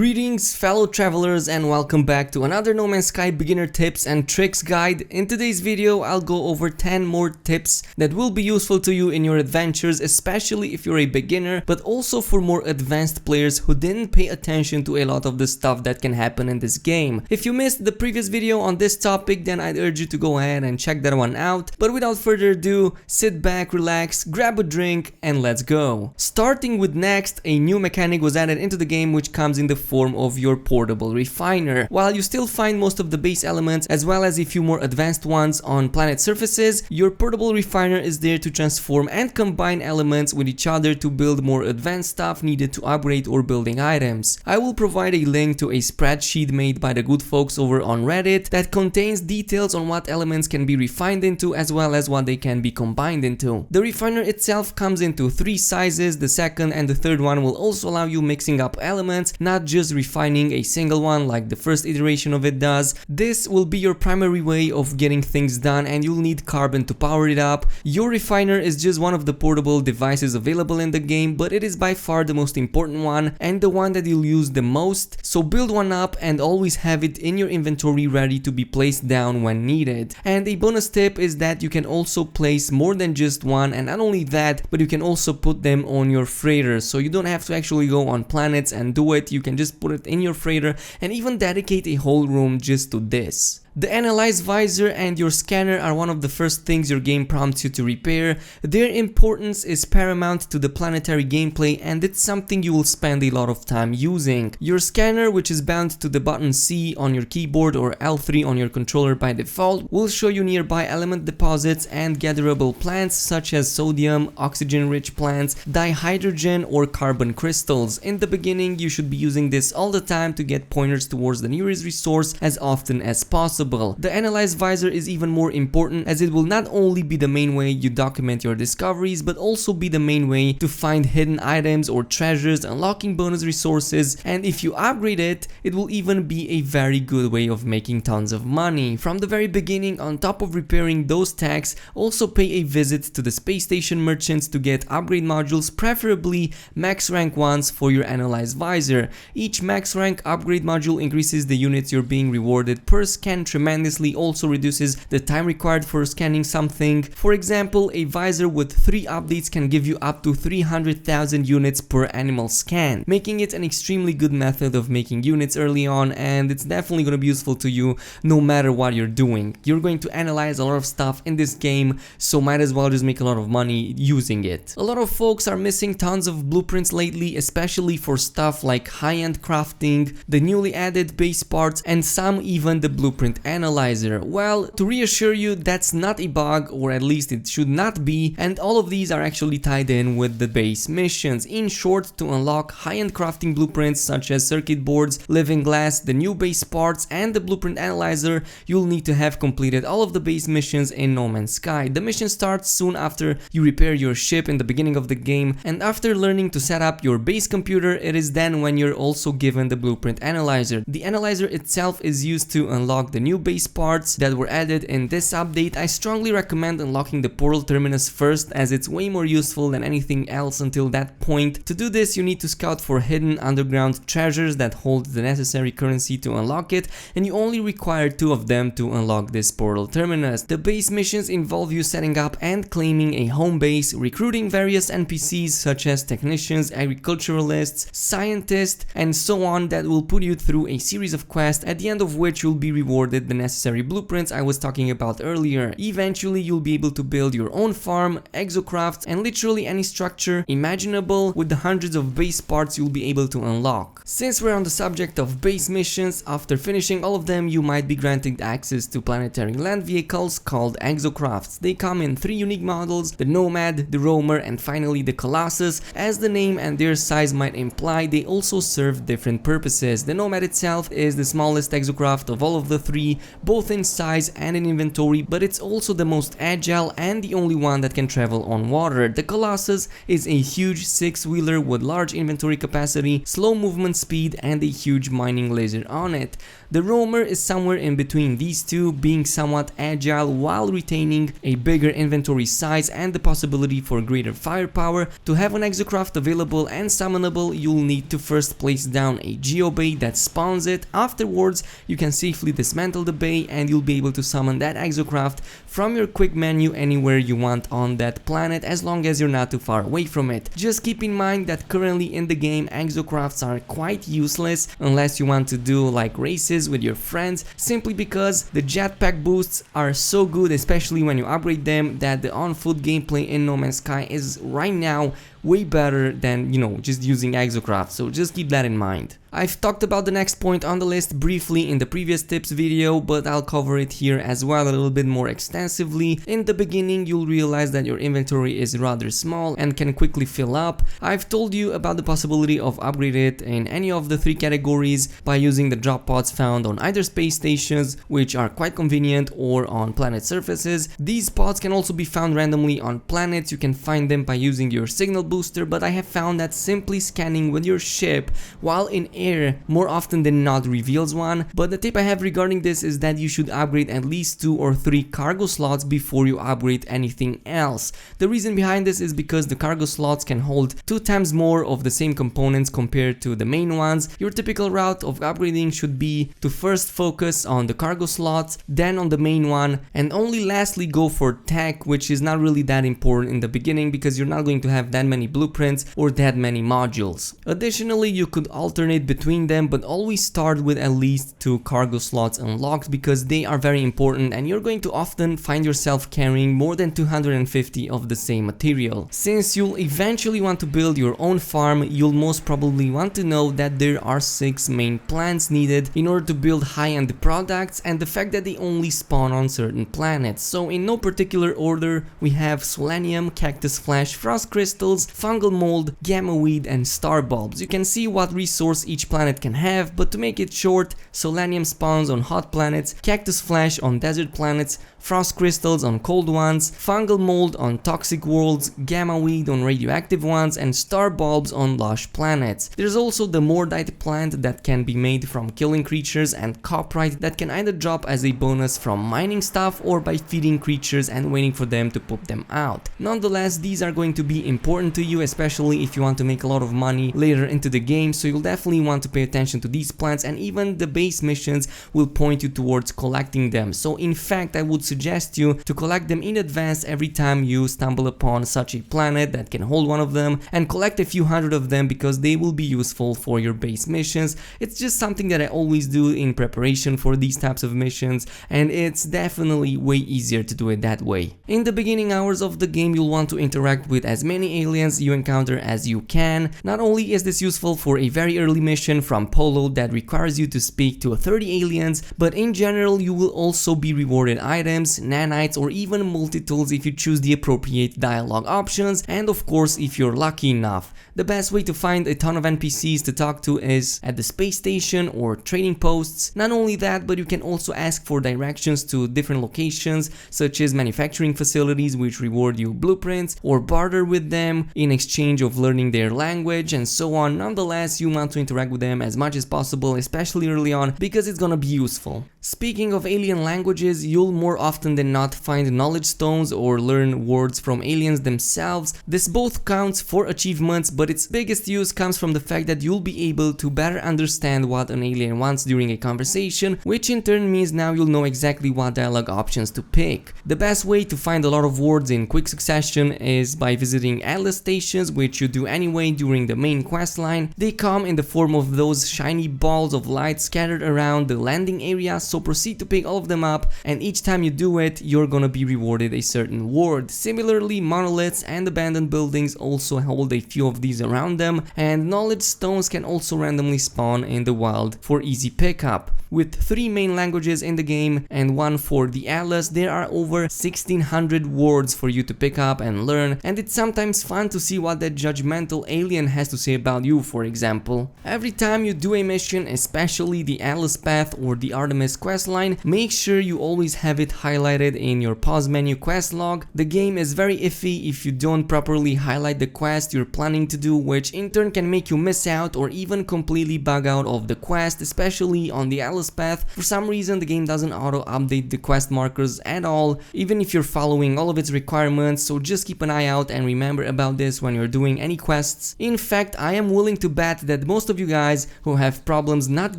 Greetings fellow travelers and welcome back to another No Man's Sky beginner tips and tricks guide. In today's video I'll go over 10 more tips that will be useful to you in your adventures, especially if you're a beginner, but also for more advanced players who didn't pay attention to a lot of the stuff that can happen in this game. If you missed the previous video on this topic, then I'd urge you to go ahead and check that one out. But without further ado, sit back, relax, grab a drink and let's go. Starting with next, a new mechanic was added into the game which comes in the form of your portable refiner. While you still find most of the base elements as well as a few more advanced ones on planet surfaces, your portable refiner is there to transform and combine elements with each other to build more advanced stuff needed to upgrade or building items. I will provide a link to a spreadsheet made by the good folks over on Reddit that contains details on what elements can be refined into as well as what they can be combined into. The refiner itself comes into 3 sizes. The second and the third one will also allow you mixing up elements, not just refining a single one like the first iteration of it does. This will be your primary way of getting things done and you'll need carbon to power it up. Your refiner is just one of the portable devices available in the game, but it is by far the most important one and the one that you'll use the most, so build one up and always have it in your inventory ready to be placed down when needed. And a bonus tip is that you can also place more than just one, and not only that, but you can also put them on your freighter, so you don't have to actually go on planets and do it. You can just put it in your freighter and even dedicate a whole room just to this. The analyze visor and your scanner are one of the first things your game prompts you to repair. Their importance is paramount to the planetary gameplay and it's something you will spend a lot of time using. Your scanner, which is bound to the button C on your keyboard or L3 on your controller by default, will show you nearby element deposits and gatherable plants such as sodium, oxygen-rich plants, dihydrogen or carbon crystals. In the beginning you should be using this all the time to get pointers towards the nearest resource as often as possible. The analyze visor is even more important as it will not only be the main way you document your discoveries but also be the main way to find hidden items or treasures, unlocking bonus resources, and if you upgrade it, it will even be a very good way of making tons of money. From the very beginning, on top of repairing those tags, also pay a visit to the space station merchants to get upgrade modules, preferably max rank ones for your analyze visor. Each max rank upgrade module increases the units you're being rewarded per scan tremendously, also reduces the time required for scanning something. For example, a visor with 3 updates can give you up to 300,000 units per animal scan, making it an extremely good method of making units early on, and it's definitely going to be useful to you no matter what you're doing. You're going to analyze a lot of stuff in this game, so might as well just make a lot of money using it. A lot of folks are missing tons of blueprints lately, especially for stuff like high-end crafting, the newly added base parts, and some even the blueprint analyzer. Well, to reassure you, that's not a bug, or at least it should not be, and all of these are actually tied in with the base missions. In short, to unlock high-end crafting blueprints such as circuit boards, living glass, the new base parts, and the blueprint analyzer, you'll need to have completed all of the base missions in No Man's Sky. The mission starts soon after you repair your ship in the beginning of the game, and after learning to set up your base computer, it is then when you're also given the blueprint analyzer. The analyzer itself is used to unlock the new base parts that were added in this update. I strongly recommend unlocking the portal terminus first as it's way more useful than anything else until that point. To do this, you need to scout for hidden underground treasures that hold the necessary currency to unlock it, and you only require 2 of them to unlock this portal terminus. The base missions involve you setting up and claiming a home base, recruiting various NPCs such as technicians, agriculturalists, scientists, and so on that will put you through a series of quests at the end of which you'll be rewarded the necessary blueprints I was talking about earlier. Eventually you'll be able to build your own farm, exocrafts, and literally any structure imaginable with the hundreds of base parts you'll be able to unlock. Since we're on the subject of base missions, after finishing all of them you might be granted access to planetary land vehicles called exocrafts. They come in 3 unique models: the Nomad, the Roamer, and finally the Colossus. As the name and their size might imply, they also serve different purposes. The Nomad itself is the smallest exocraft of all of the 3 capacity, both in size and in inventory, but it's also the most agile and the only one that can travel on water. The Colossus is a huge six-wheeler with large inventory capacity, slow movement speed, and a huge mining laser on it. The Roamer is somewhere in between these two, being somewhat agile while retaining a bigger inventory size and the possibility for greater firepower. To have an exocraft available and summonable, you'll need to first place down a geobay that spawns it. Afterwards, you can safely dismantle the bay and you'll be able to summon that exocraft from your quick menu anywhere you want on that planet, as long as you're not too far away from it. Just keep in mind that currently in the game, exocrafts are quite useless unless you want to do like races with your friends, simply because the jetpack boosts are so good, especially when you upgrade them, that the on-foot gameplay in No Man's Sky is right now way better than, just using exocraft, so just keep that in mind. I've talked about the next point on the list briefly in the previous tips video, but I'll cover it here as well a little bit more extensively. In the beginning, you'll realize that your inventory is rather small and can quickly fill up. I've told you about the possibility of upgrading it in any of the three categories by using the drop pods found on either space stations, which are quite convenient, or on planet surfaces. These pods can also be found randomly on planets. You can find them by using your signal booster, but I have found that simply scanning with your ship while in air more often than not reveals one. But the tip I have regarding this is that you should upgrade at least 2 or 3 cargo slots before you upgrade anything else. The reason behind this is because the cargo slots can hold 2 times more of the same components compared to the main ones. Your typical route of upgrading should be to first focus on the cargo slots, then on the main one, and only lastly go for tech, which is not really that important in the beginning because you're not going to have that many blueprints or that many modules. Additionally, you could alternate between them, but always start with at least 2 cargo slots unlocked because they are very important and you're going to often find yourself carrying more than 250 of the same material. Since you'll eventually want to build your own farm, you'll most probably want to know that there are 6 main plants needed in order to build high-end products, and the fact that they only spawn on certain planets. So in no particular order, we have selenium, cactus flesh, frost crystals, fungal mold, gamma weed, and star bulbs. You can see what resource each planet can have, but to make it short, selenium spawns on hot planets, cactus flesh on desert planets, frost crystals on cold ones, fungal mold on toxic worlds, gamma weed on radioactive ones, and star bulbs on lush planets. There's also the mordite plant that can be made from killing creatures, and coprite that can either drop as a bonus from mining stuff or by feeding creatures and waiting for them to poop them out. Nonetheless, these are going to be important to you, especially if you want to make a lot of money later into the game, so you'll definitely want to pay attention to these plants, and even the base missions will point you towards collecting them. So in fact, I would suggest you to collect them in advance every time you stumble upon such a planet that can hold one of them, and collect a few hundred of them because they will be useful for your base missions. It's just something that I always do in preparation for these types of missions, and it's definitely way easier to do it that way. In the beginning hours of the game, you'll want to interact with as many aliens you encounter as you can. Not only is this useful for a very early mission from Polo that requires you to speak to 30 aliens, but in general you will also be rewarded items, nanites, or even multi-tools if you choose the appropriate dialogue options, and of course if you're lucky enough. The best way to find a ton of NPCs to talk to is at the space station or trading posts. Not only that, but you can also ask for directions to different locations, such as manufacturing facilities which reward you blueprints, or barter with them in exchange of learning their language, and so on. Nonetheless, you want to interact with them as much as possible, especially early on, because it's gonna be useful. Speaking of alien languages, you'll more often than not find knowledge stones or learn words from aliens themselves. This both counts for achievements, but its biggest use comes from the fact that you'll be able to better understand what an alien wants during a conversation, which in turn means now you'll know exactly what dialogue options to pick. The best way to find a lot of words in quick succession is by visiting atlas stations, which you do anyway during the main quest line. They come in the form of those shiny balls of light scattered around the landing area, so proceed to pick all of them up, and each time you do it, you're gonna be rewarded a certain word. Similarly, monoliths and abandoned buildings also hold a few of these around them, and knowledge stones can also randomly spawn in the wild for easy pickup. With 3 main languages in the game and 1 for the atlas, there are over 1600 words for you to pick up and learn, and it's sometimes fun to see what that judgmental alien has to say about you, for example. every time you do a mission, especially the Atlas Path or the Artemis questline, make sure you always have it highlighted in your pause menu quest log. The game is very iffy if you don't properly highlight the quest you're planning to do, which in turn can make you miss out or even completely bug out of the quest, especially on the Atlas Path. For some reason the game doesn't auto update the quest markers at all, even if you're following all of its requirements, so just keep an eye out and remember about this when you're doing any quests. In fact, I am willing to bet that most of you guys who have problems not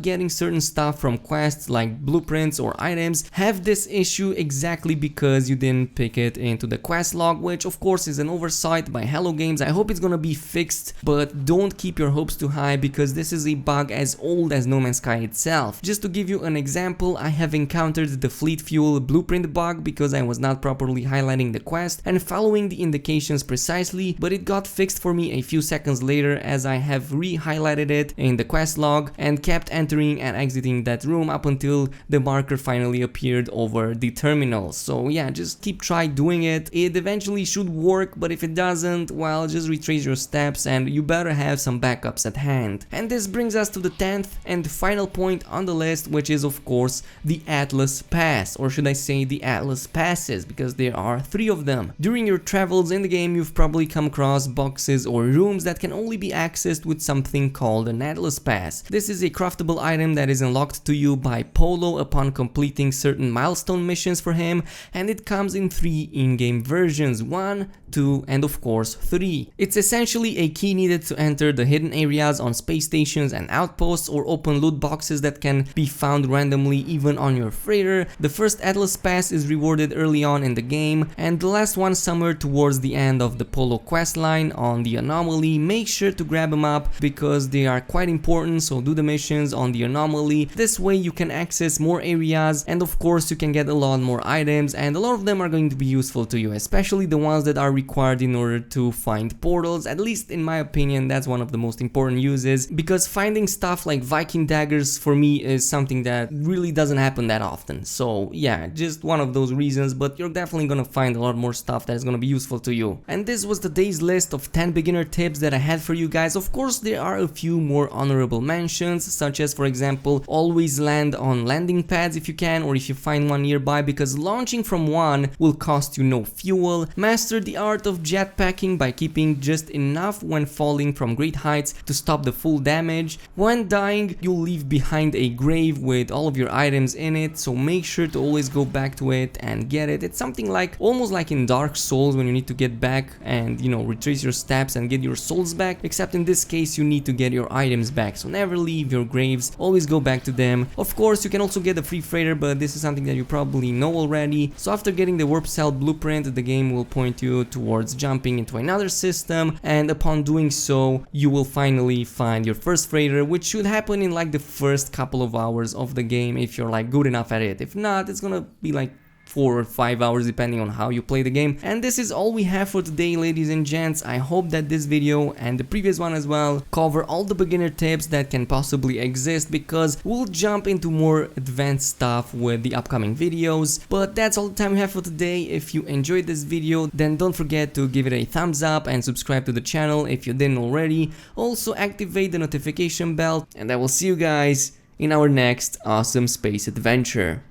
getting certain stuff from quests like blueprints or items have this issue exactly because you didn't pick it into the quest log, which of course is an oversight by Hello Games. I hope it's gonna be fixed, but don't keep your hopes too high because this is a bug as old as No Man's Sky itself. Just to give you an example, I have encountered the fleet fuel blueprint bug because I was not properly highlighting the quest and following the indications precisely, but it got fixed for me a few seconds later as I have re-highlighted it in the quest log and kept entering and exiting that room up until the marker finally appeared over the terminal. So yeah, just try doing it. It eventually should work, but if it doesn't, well, just retrace your steps and you better have some backups at hand. And this brings us to the 10th and final point on the list, which is of course the Atlas Pass, or should I say the Atlas Passes, because there are 3 of them. During your travels in the game, you've probably come across boxes or rooms that can only be accessed with something called an Atlas Pass. This is a craftable item that is unlocked to you by Polo upon completing certain milestone missions for him, and it comes in 3 in-game versions: 1, 2, and of course 3. It's essentially a key needed to enter the hidden areas on space stations and outposts, or open loot boxes that can be found randomly even on your freighter. The first Atlas Pass is rewarded early on in the game, and the last one somewhere towards the end of the Polo questline on the Anomaly. Make sure to grab them up because they are quite important, so do the missions on the Anomaly. This way you can access more areas, and of course you can get a lot more items, and a lot of them are going to be useful to you, especially the ones that are required in order to find portals. At least in my opinion, that's one of the most important uses, because finding stuff like Viking daggers for me is something that really doesn't happen that often. So yeah, just one of those reasons, but you're definitely gonna find a lot more stuff that is gonna be useful to you. And this was today's list of 10 beginner tips that I had for you guys. Of course, there are a few more honorable mentions, such as, for example, always land on landing pads if you can, or if you find one nearby, because launching from one will cost you no fuel. Master the art of jetpacking by keeping just enough when falling from great heights to stop the full damage. When dying, you'll leave behind a grave with all of your items in it, so make sure to always go back to it and get it. It's something like almost like in Dark Souls when you need to get back and, you know, retrace your steps and get your souls back, except in this case you need to get your items back. So never leave your graves, always go back to them. Of course, you can also get a free freighter, but this is something that you probably know already. So after getting the warp cell blueprint, the game will point you towards jumping into another system, and upon doing so you will finally find your first freighter, which should happen in like the first couple of hours of the game if you're like good enough at it. If not, it's gonna be like 4 or 5 hours depending on how you play the game. And this is all we have for today, ladies and gents. I hope that this video and the previous one as well cover all the beginner tips that can possibly exist, because we'll jump into more advanced stuff with the upcoming videos. But that's all the time we have for today. If you enjoyed this video, then don't forget to give it a thumbs up and subscribe to the channel if you didn't already. Also activate the notification bell, and I will see you guys in our next awesome space adventure.